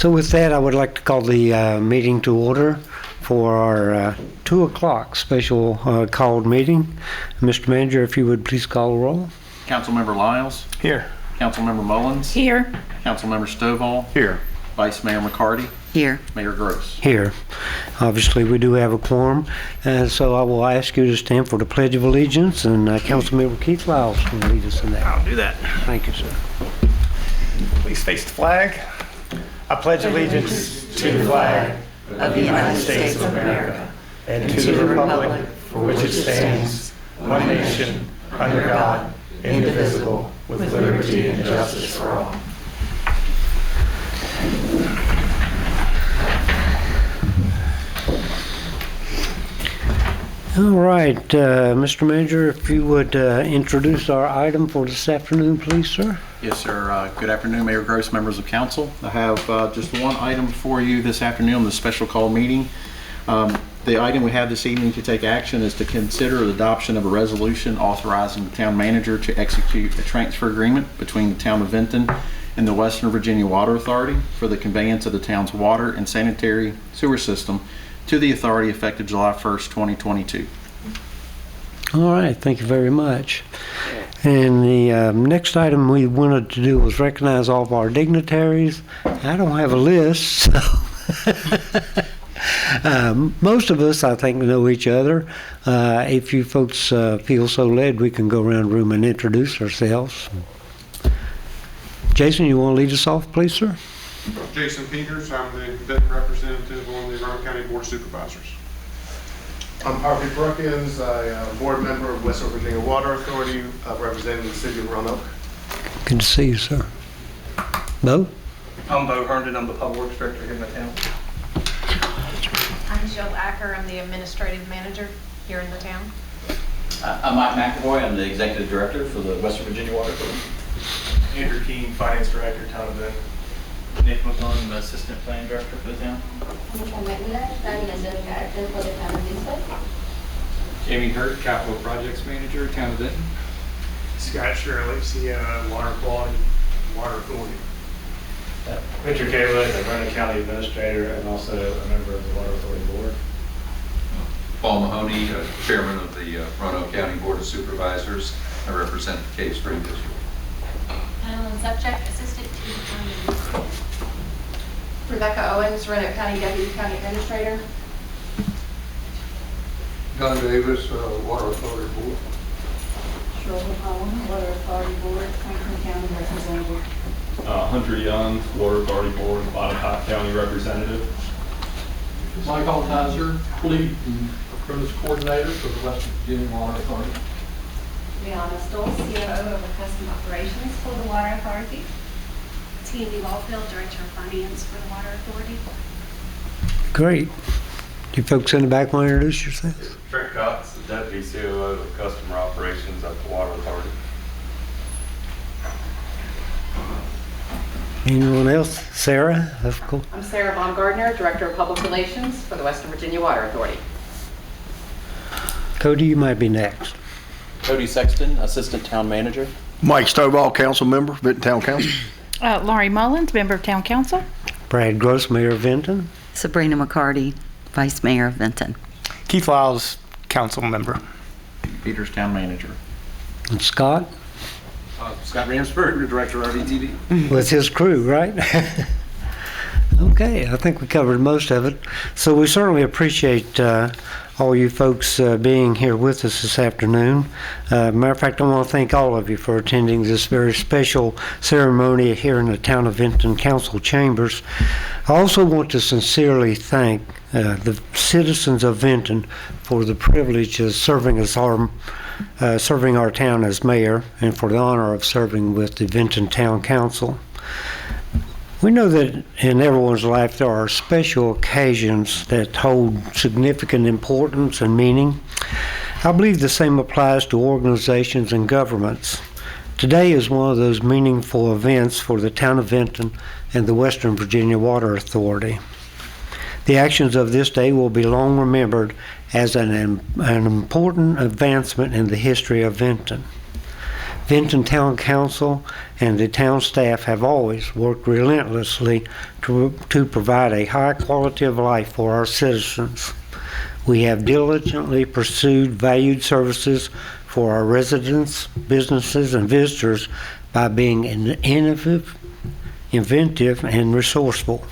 So with that, I would like to call the meeting to order for our 2 o'clock special called meeting. Mr. Manager, if you would please call the roll. Councilmember Lyles. Here. Councilmember Mullins. Here. Councilmember Stovall. Here. Vice Mayor McCarty. Here. Mayor Gross. Here. Obviously, we do have a quorum, and so I will ask you to stand for the Pledge of Allegiance, and Councilmember Keith Lyles will lead us in that. I'll do that. Thank you, sir. Please face the flag. I pledge allegiance to the flag of the United States of America and to the republic for which it stands, one nation, under God, indivisible, with liberty and justice for all. All right, Mr. Manager, if you would introduce our item for this afternoon, please, sir. Yes, sir. Good afternoon, Mayor Gross, members of council. I have just one item for you this afternoon on the special call meeting. The item we have this evening to take action is to consider the adoption of a resolution authorizing the town manager to execute a transfer agreement between the town of Vinton and the Western Virginia Water Authority for the conveyance of the town's water and sanitary sewer system to the authority effective July 1st, 2022. All right, thank you very much. And the next item we wanted to do was recognize all of our dignitaries. I don't have a list, so most of us, I think, know each other. If you folks feel so led, we can go around the room and introduce ourselves. Jason, you want to lead us off, please, sir? Jason Peters, I'm the Vinton representative on the Roanoke County Board of Supervisors. I'm Harvey Brookins. I'm a board member of Western Virginia Water Authority, representing the city of Roanoke. Good to see you, sir. Bo? I'm Bo Herndon. I'm the public works director here in the town. I'm Jill Acker. I'm the administrative manager here in the town. I'm Mike McAvoy. I'm the executive director for the Western Virginia Water Authority. Andrew Keene, finance director, town of Vinton. Nick McClellan, the assistant planning director for the town. Jamie Hurt, capital projects manager, town of Vinton. Scott Shirley, CEO, water quality, water authority. Richard Kayla, the Roanoke County administrator and also a member of the water authority board. Paul Mahoney, chairman of the Roanoke County Board of Supervisors. I represent the Cave Spring District. Madeline Subject, assistant to the county administrator. Rebecca Owens, Roanoke County deputy county administrator. Don Davis, Water Authority Board. Shirley Holland, Water Authority Board, Franklin County representative. Hunter Young, Water Authority Board, Roanoke County representative. Mike Altizer, lead and apprentice coordinator for the Western Virginia Water Authority. Brianna Stoll, COO of Custom Operations for the Water Authority. Tandy Lawfield, director of finance for the water authority. Great. You folks in the back want to introduce yourselves? Trent Cox, the deputy COO of customer operations at the Water Authority. Anyone else? Sarah? That's cool. I'm Sarah Baumgardner, Director of Public Relations for the Western Virginia Water Authority. Cody, you might be next. Cody Sexton, assistant town manager. Mike Stovall, council member, Vinton Town Council. Laurie Mullins, member of town council. Brad Gross, mayor of Vinton. Sabrina McCarty, vice mayor of Vinton. Keith Lyles, council member. Peters, town manager. And Scott? Scott Ramsberg, the director of RVTV. With his crew, right? Okay, I think we covered most of it. So we certainly appreciate all you folks being here with us this afternoon. Matter of fact, I want to thank all of you for attending this very special ceremony here in the town of Vinton Council chambers. I also want to sincerely thank the citizens of Vinton for the privilege of serving our town as mayor and for the honor of serving with the Vinton Town Council. We know that in everyone's life there are special occasions that hold significant importance and meaning. I believe the same applies to organizations and governments. Today is one of those meaningful events for the town of Vinton and the Western Virginia Water Authority. The actions of this day will be long remembered as an important advancement in the history of Vinton. Vinton Town Council and the town staff have always worked relentlessly to provide a high quality of life for our citizens. We have diligently pursued valued services for our residents, businesses, and visitors by being innovative, inventive, and resourceful.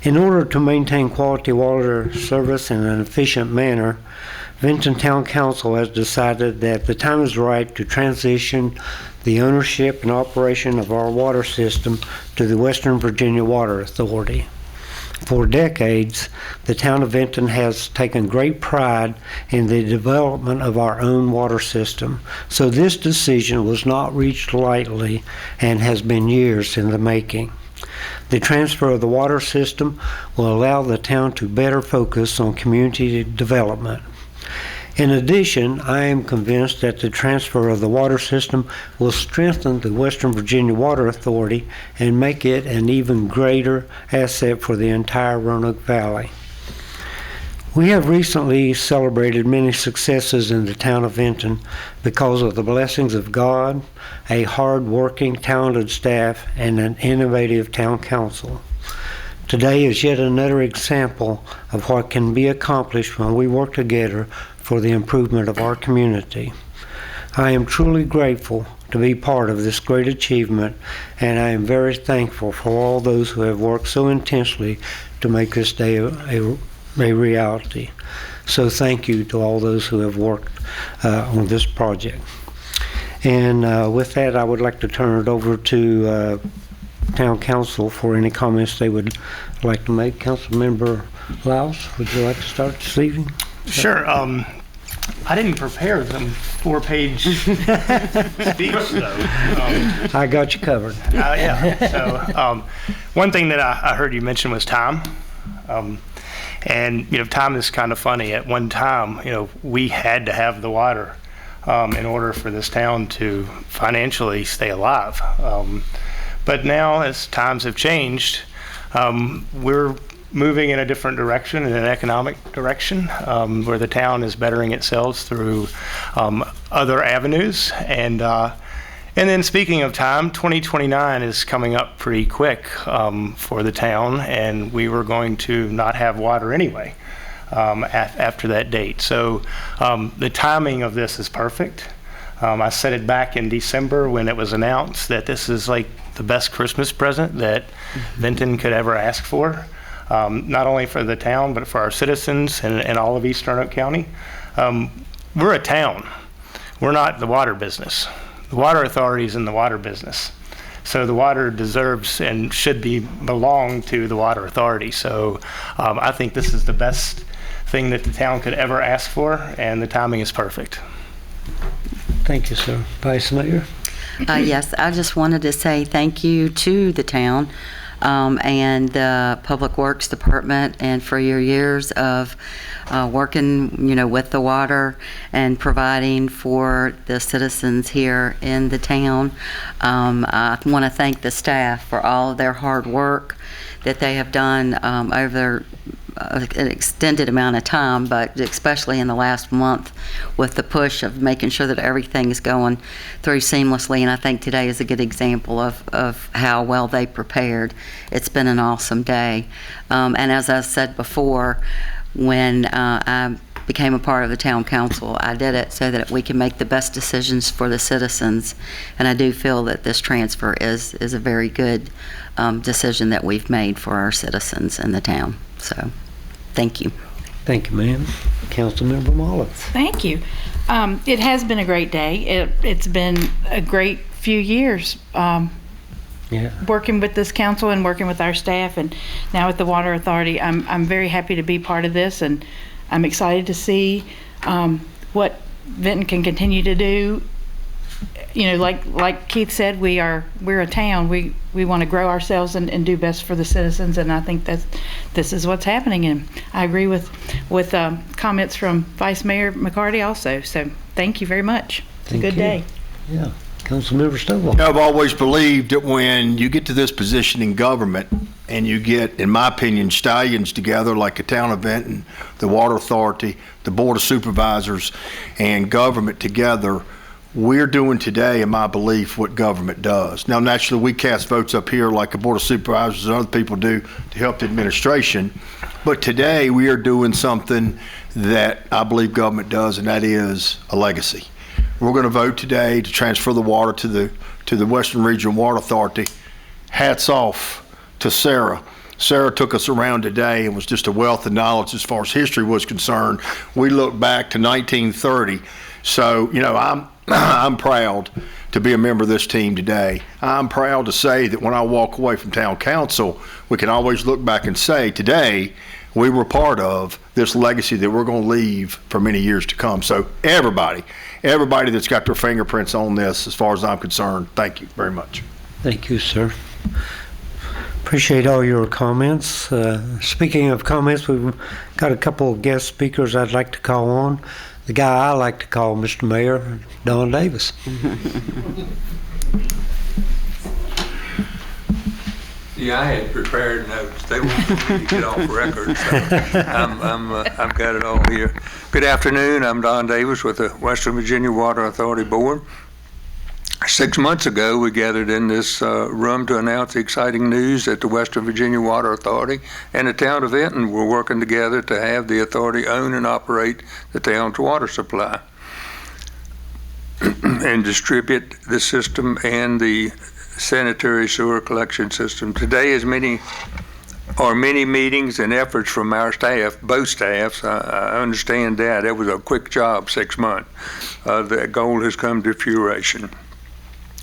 In order to maintain quality water service in an efficient manner, Vinton Town Council has decided that the time is right to transition the ownership and operation of our water system to the Western Virginia Water Authority. For decades, the town of Vinton has taken great pride in the development of our own water system, so this decision was not reached lightly and has been years in the making. The transfer of the water system will allow the town to better focus on community development. In addition, I am convinced that the transfer of the water system will strengthen the Western Virginia Water Authority and make it an even greater asset for the entire Roanoke Valley. We have recently celebrated many successes in the town of Vinton because of the blessings of God, a hard-working, talented staff, and an innovative town council. Today is yet another example of what can be accomplished when we work together for the improvement of our community. I am truly grateful to be part of this great achievement, and I am very thankful for all those who have worked so intensely to make this day a reality. So thank you to all those who have worked on this project. And with that, I would like to turn it over to Town Council for any comments they would like to make. Councilmember Laus, would you like to start this evening? Sure. I didn't prepare them 4-page speech, though. I got you covered. Yeah. So one thing that I heard you mention was time. And, time is kind of funny. At one time, we had to have the water in order for this town to financially stay alive. But now, as times have changed, we're moving in a different direction, in an economic direction, where the town is bettering itself through other avenues. And then speaking of time, 2029 is coming up pretty quick for the town, and we were going to not have water anyway after that date. So the timing of this is perfect. I said it back in December when it was announced that this is like the best Christmas present that Vinton could ever ask for. Not only for the town, but for our citizens and all of East Roanoke County. We're a town. We're not the water business. The water authority is in the water business. So the water deserves and should belong to the water authority. So I think this is the best thing that the town could ever ask for, and the timing is perfect. Thank you, sir. Vice Mayor? Yes, I just wanted to say thank you to the town and the Public Works Department, and for your years of working, with the water and providing for the citizens here in the town. I want to thank the staff for all of their hard work that they have done over an extended amount of time, but especially in the last month with the push of making sure that everything is going through seamlessly. And I think today is a good example of how well they prepared. It's been an awesome day. And as I said before, when I became a part of the town council, I did it so that we can make the best decisions for the citizens. And I do feel that this transfer is a very good decision that we've made for our citizens in the town. So, thank you. Thank you, ma'am. Councilmember Mullins. Thank you. It has been a great day. It's been a great few years working with this council and working with our staff, and now with the Water Authority. I'm very happy to be part of this, and I'm excited to see what Vinton can continue to do. Like Keith said, we're a town. We want to grow ourselves and do best for the citizens, and I think that this is what's happening. And I agree with comments from Vice Mayor McCarty also. So thank you very much. It's a good day. Yeah. Councilmember Stovall. I've always believed that when you get to this position in government and you get, in my opinion, stallions together like the town of Vinton, the Water Authority, the Board of Supervisors, and government together, we're doing today, in my belief, what government does. Now, naturally, we cast votes up here like the Board of Supervisors and other people do to help the administration. But today, we are doing something that I believe government does, and that is a legacy. We're going to vote today to transfer the water to the Western Regional Water Authority. Hats off to Sarah. Sarah took us around today and was just a wealth of knowledge as far as history was concerned. We look back to 1930. So, you know, I'm proud to be a member of this team today. I'm proud to say that when I walk away from town council, we can always look back and say, today, we were part of this legacy that we're going to leave for many years to come. So everybody that's got their fingerprints on this, as far as I'm concerned, thank you very much. Thank you, sir. Appreciate all your comments. Speaking of comments, we've got a couple of guest speakers I'd like to call on. The guy I like to call Mr. Mayor, Don Davis. Yeah, I had prepared notes. They wanted me to get off record, so I've got it all here. Good afternoon. I'm Don Davis with the Western Virginia Water Authority Board. 6 months ago, we gathered in this room to announce the exciting news that the Western Virginia Water Authority and the town of Vinton were working together to have the authority own and operate the town's water supply and distribute the system and the sanitary sewer collection system. Today is many meetings and efforts from our staff, both staffs. I understand that. It was a quick job, 6 months. The goal has come to fruition.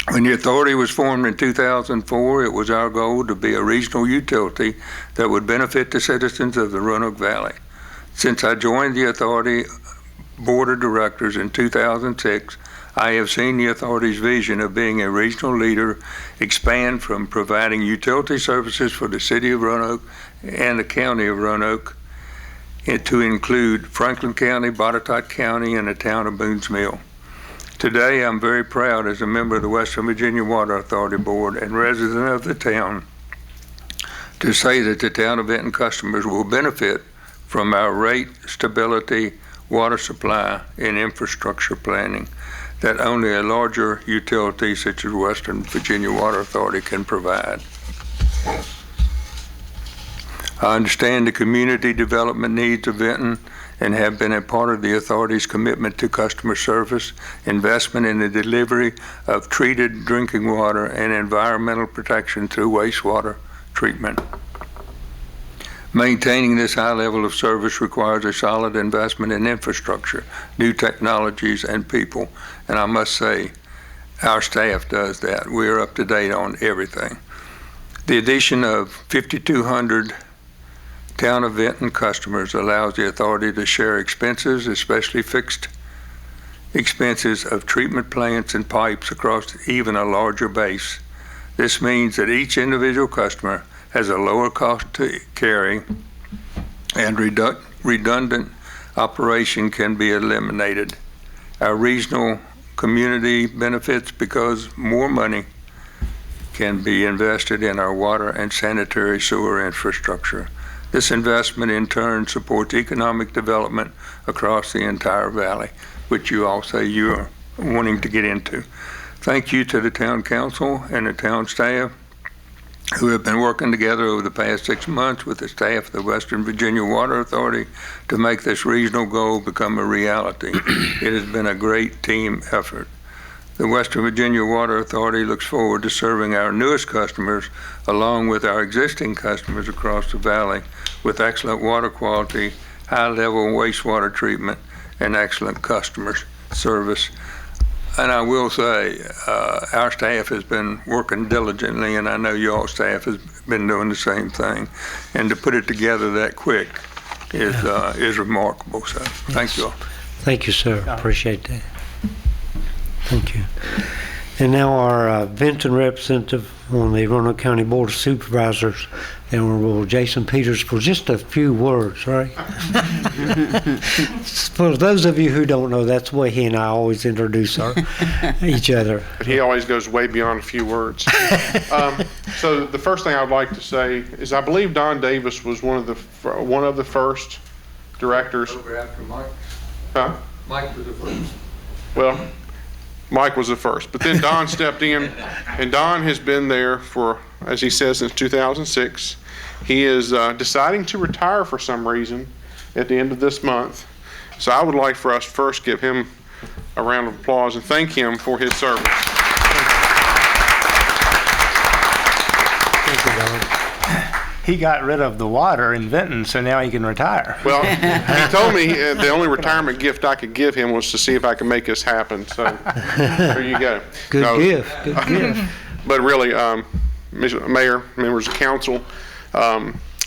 When the authority was formed in 2004, it was our goal to be a regional utility that would benefit the citizens of the Roanoke Valley. Since I joined the authority board of directors in 2006, I have seen the authority's vision of being a regional leader expand from providing utility services for the city of Roanoke and the county of Roanoke to include Franklin County, Botetourt County, and the town of Boones Mill. Today, I'm very proud as a member of the Western Virginia Water Authority Board and resident of the town to say that the town of Vinton customers will benefit from our rate stability, water supply, and infrastructure planning that only a larger utility such as Western Virginia Water Authority can provide. I understand the community development needs of Vinton and have been a part of the authority's commitment to customer service, investment in the delivery of treated drinking water, and environmental protection through wastewater treatment. Maintaining this high level of service requires a solid investment in infrastructure, new technologies, and people. And I must say, our staff does that. We are up to date on everything. The addition of 5,200 Town of Vinton customers allows the authority to share expenses, especially fixed expenses of treatment plants and pipes across even a larger base. This means that each individual customer has a lower cost to carry and redundant operation can be eliminated. Our regional community benefits because more money can be invested in our water and sanitary sewer infrastructure. This investment in turn supports economic development across the entire valley, which you all say you are wanting to get into. Thank you to the town council and the town staff who have been working together over the past 6 months with the staff of the Western Virginia Water Authority to make this regional goal become a reality. It has been a great team effort. The Western Virginia Water Authority looks forward to serving our newest customers along with our existing customers across the valley with excellent water quality, high-level wastewater treatment, and excellent customer service. And I will say, our staff has been working diligently, and I know your staff has been doing the same thing. And to put it together that quick is remarkable. So, thank you all. Thank you, sir. Appreciate that. Thank you. And now our Vinton representative on the Roanoke County Board of Supervisors, the Honorable Jason Peters, for just a few words, right? For those of you who don't know, that's the way he and I always introduce each other. But he always goes way beyond a few words. So the first thing I'd like to say is I believe Don Davis was one of the first directors. Over after Mike. Huh? Mike was the first. Well, Mike was the first, but then Don stepped in, and Don has been there for, as he says, since 2006. He is deciding to retire for some reason at the end of this month. So I would like for us first give him a round of applause and thank him for his service. Thank you, Don. He got rid of the water in Vinton, so now he can retire. Well, he told me the only retirement gift I could give him was to see if I could make this happen. So there you go. Good gift. Good gift. But really, Mr. Mayor, members of council,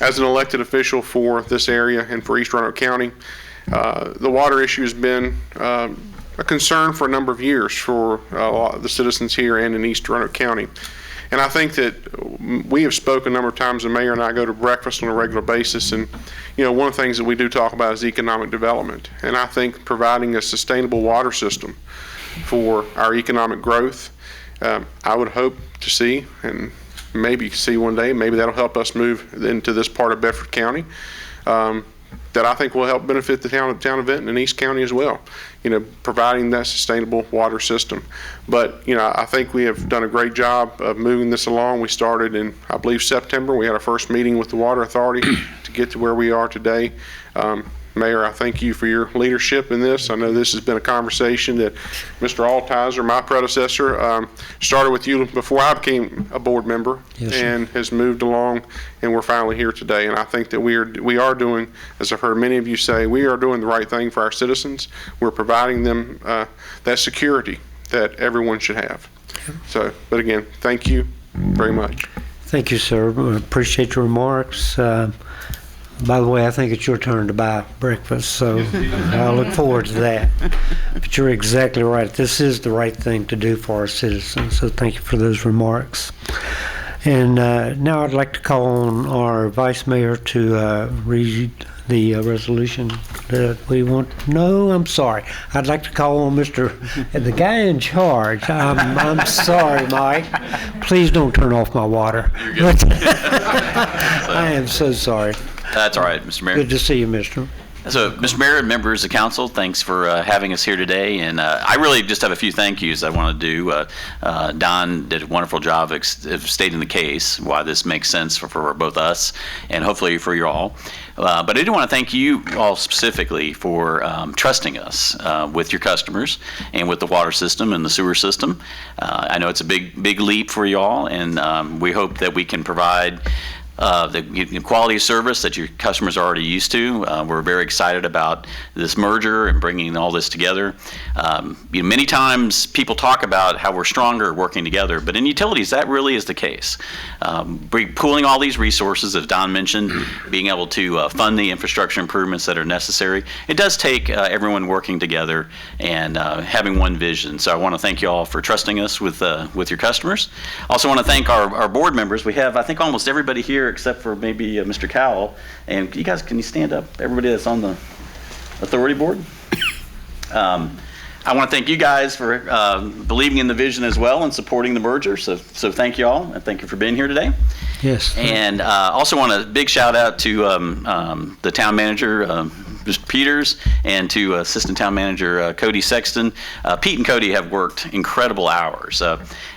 as an elected official for this area and for East Roanoke County, the water issue has been a concern for a number of years for a lot of the citizens here and in East Roanoke County. And I think that we have spoken a number of times, the mayor and I go to breakfast on a regular basis, and one of the things that we do talk about is economic development. And I think providing a sustainable water system for our economic growth, I would hope to see, and maybe see one day, maybe that'll help us move into this part of Bedford County, that I think will help benefit the town of Vinton and East County as well, providing that sustainable water system. But, I think we have done a great job of moving this along. We started in, I believe, September. We had our first meeting with the Water Authority to get to where we are today. Mayor, I thank you for your leadership in this. I know this has been a conversation that Mr. Altizer, my predecessor, started with you before I became a board member. Yes, and has moved along, and we're finally here today. And I think that we are doing, as I've heard many of you say, we are doing the right thing for our citizens. We're providing them that security that everyone should have. So, but again, thank you very much. Thank you, sir. I appreciate your remarks. By the way, I think it's your turn to buy breakfast, so I look forward to that. But you're exactly right. This is the right thing to do for our citizens, so thank you for those remarks. And now I'd like to call on our Vice Mayor to read the resolution that we want. No, I'm sorry. I'd like to call on the guy in charge. I'm sorry, Mike. Please don't turn off my water. You're good. I am so sorry. That's all right, Mr. Mayor. Good to see you, Mr. So, Mr. Mayor and members of council, thanks for having us here today. And I really just have a few thank yous I want to do. Don did a wonderful job of stating the case, why this makes sense for both us and hopefully for you all. But I do want to thank you all specifically for trusting us with your customers and with the water system and the sewer system. I know it's a big leap for you all, and we hope that we can provide the quality of service that your customers are already used to. We're very excited about this merger and bringing all this together. Many times people talk about how we're stronger working together, but in utilities that really is the case. Pooling all these resources, as Don mentioned, being able to fund the infrastructure improvements that are necessary, it does take everyone working together and having one vision. So I want to thank you all for trusting us with your customers. Also want to thank our board members. We have, I think, almost everybody here except for maybe Mr. Cowell. And you guys, can you stand up? Everybody that's on the authority board. I want to thank you guys for believing in the vision as well and supporting the merger. So thank you all, and thank you for being here today. Yes. And also want a big shout out to the town manager, Mr. Peters, and to Assistant Town Manager Cody Sexton. Pete and Cody have worked incredible hours.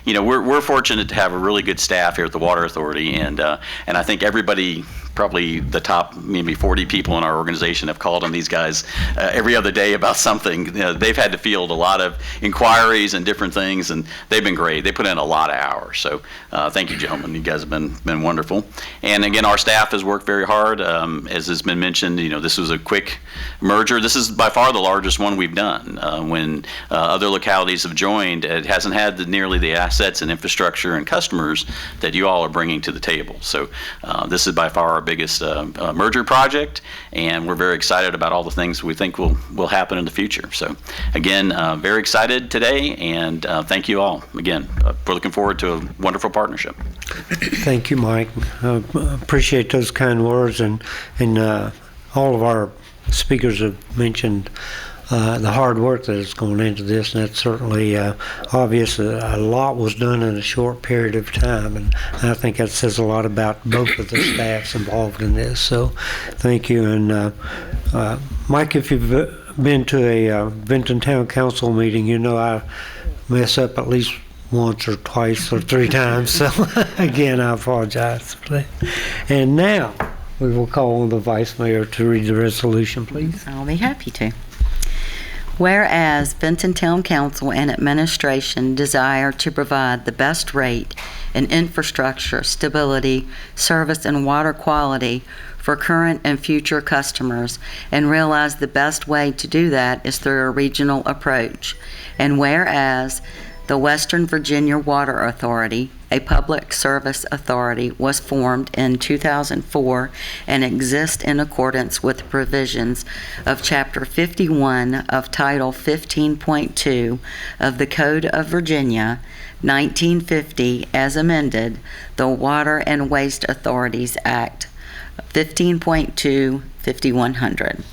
We're fortunate to have a really good staff here at the Water Authority, and I think everybody, probably the top maybe 40 people in our organization, have called on these guys every other day about something. They've had to field a lot of inquiries and different things, and they've been great. They put in a lot of hours. So thank you, gentlemen. You guys have been wonderful. And again, our staff has worked very hard. As has been mentioned, this was a quick merger. This is by far the largest one we've done. When other localities have joined, it hasn't had nearly the assets and infrastructure and customers that you all are bringing to the table. So this is by far our biggest merger project, and we're very excited about all the things we think will happen in the future. So again, very excited today, and thank you all again. We're looking forward to a wonderful partnership. Thank you, Mike. Appreciate those kind words, and all of our speakers have mentioned the hard work that has gone into this, and that's certainly obvious. A lot was done in a short period of time, and I think that says a lot about both of the staffs involved in this. So thank you. And Mike, if you've been to a Vinton Town Council meeting, I mess up at least once or twice or three times. So again, I apologize for that. And now we will call on the Vice Mayor to read the resolution, please. I'll be happy to. Whereas Vinton Town Council and administration desire to provide the best rate and infrastructure, stability, service, and water quality for current and future customers, and realize the best way to do that is through a regional approach. And whereas the Western Virginia Water Authority, a public service authority, was formed in 2004 and exists in accordance with the provisions of Chapter 51 of Title 15.2 of the Code of Virginia, 1950, as amended, the Water and Waste Authorities Act 15.2, 5100.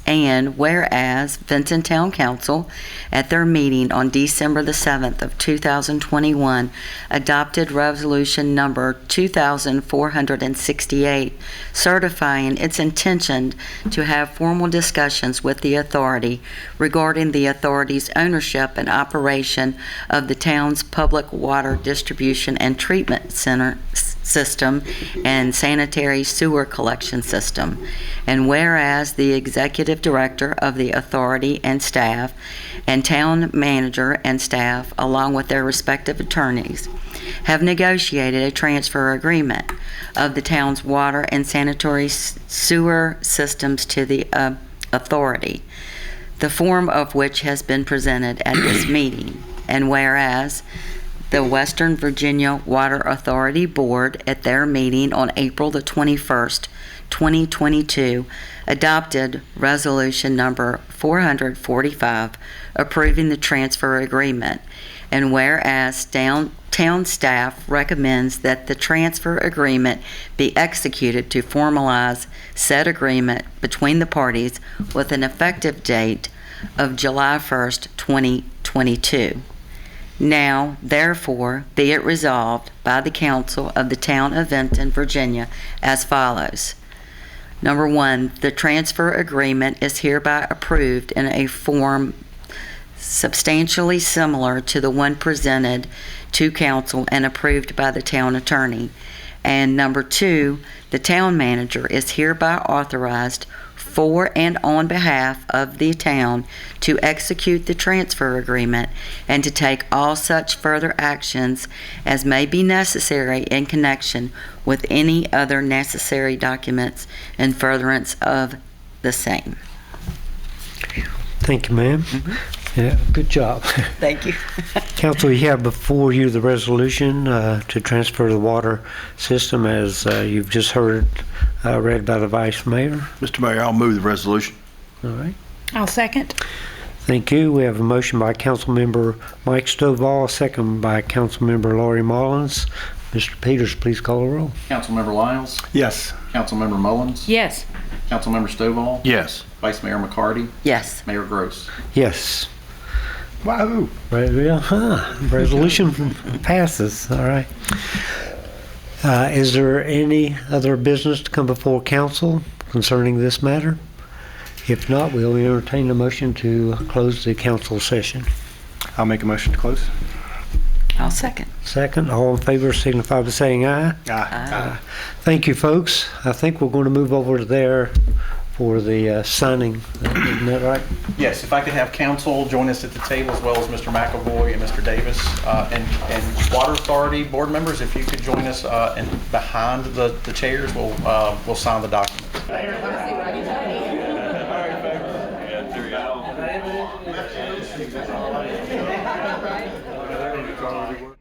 And whereas Vinton Town Council, at their meeting on December the 7th of 2021, adopted resolution number 2468, certifying its intention to have formal discussions with the authority regarding the authority's ownership and operation of the town's public water distribution and treatment center system and sanitary sewer collection system. And whereas the executive director of the authority and staff and town manager and staff, along with their respective attorneys, have negotiated a transfer agreement of the town's water and sanitary sewer systems to the authority, the form of which has been presented at this meeting. And whereas the Western Virginia Water Authority Board, at their meeting on April the 21st, 2022, adopted resolution number 445, approving the transfer agreement. And whereas town staff recommends that the transfer agreement be executed to formalize said agreement between the parties with an effective date of July 1st, 2022. Now, therefore, be it resolved by the Council of the Town of Vinton, Virginia, as follows. Number 1, the transfer agreement is hereby approved in a form substantially similar to the one presented to Council and approved by the Town Attorney. And number 2, the Town Manager is hereby authorized for and on behalf of the town to execute the transfer agreement and to take all such further actions as may be necessary in connection with any other necessary documents in furtherance of the same. Thank you, ma'am. Yeah, good job. Thank you. Council, you have before you the resolution to transfer the water system, as you've just heard read by the Vice Mayor. Mr. Mayor, I'll move the resolution. All right. I'll second. Thank you. We have a motion by Councilmember Mike Stovall, second by Councilmember Laurie Mullins. Mr. Peters, please call the roll. Councilmember Lyles? Yes. Councilmember Mullins? Yes. Councilmember Stovall? Yes. Vice Mayor McCarty? Yes. Mayor Gross? Yes. Wow. Resolution passes. All right. Is there any other business to come before council concerning this matter? If not, we'll entertain a motion to close the council session. I'll make a motion to close. I'll second. Second, all in favor signify by saying aye. Aye. Thank you, folks. I think we're going to move over to there for the signing. Isn't that right? Yes, if I could have council join us at the table, as well as Mr. McAvoy and Mr. Davis, and Water Authority board members, if you could join us and behind the chairs, we'll sign the documents. Yeah, there you go.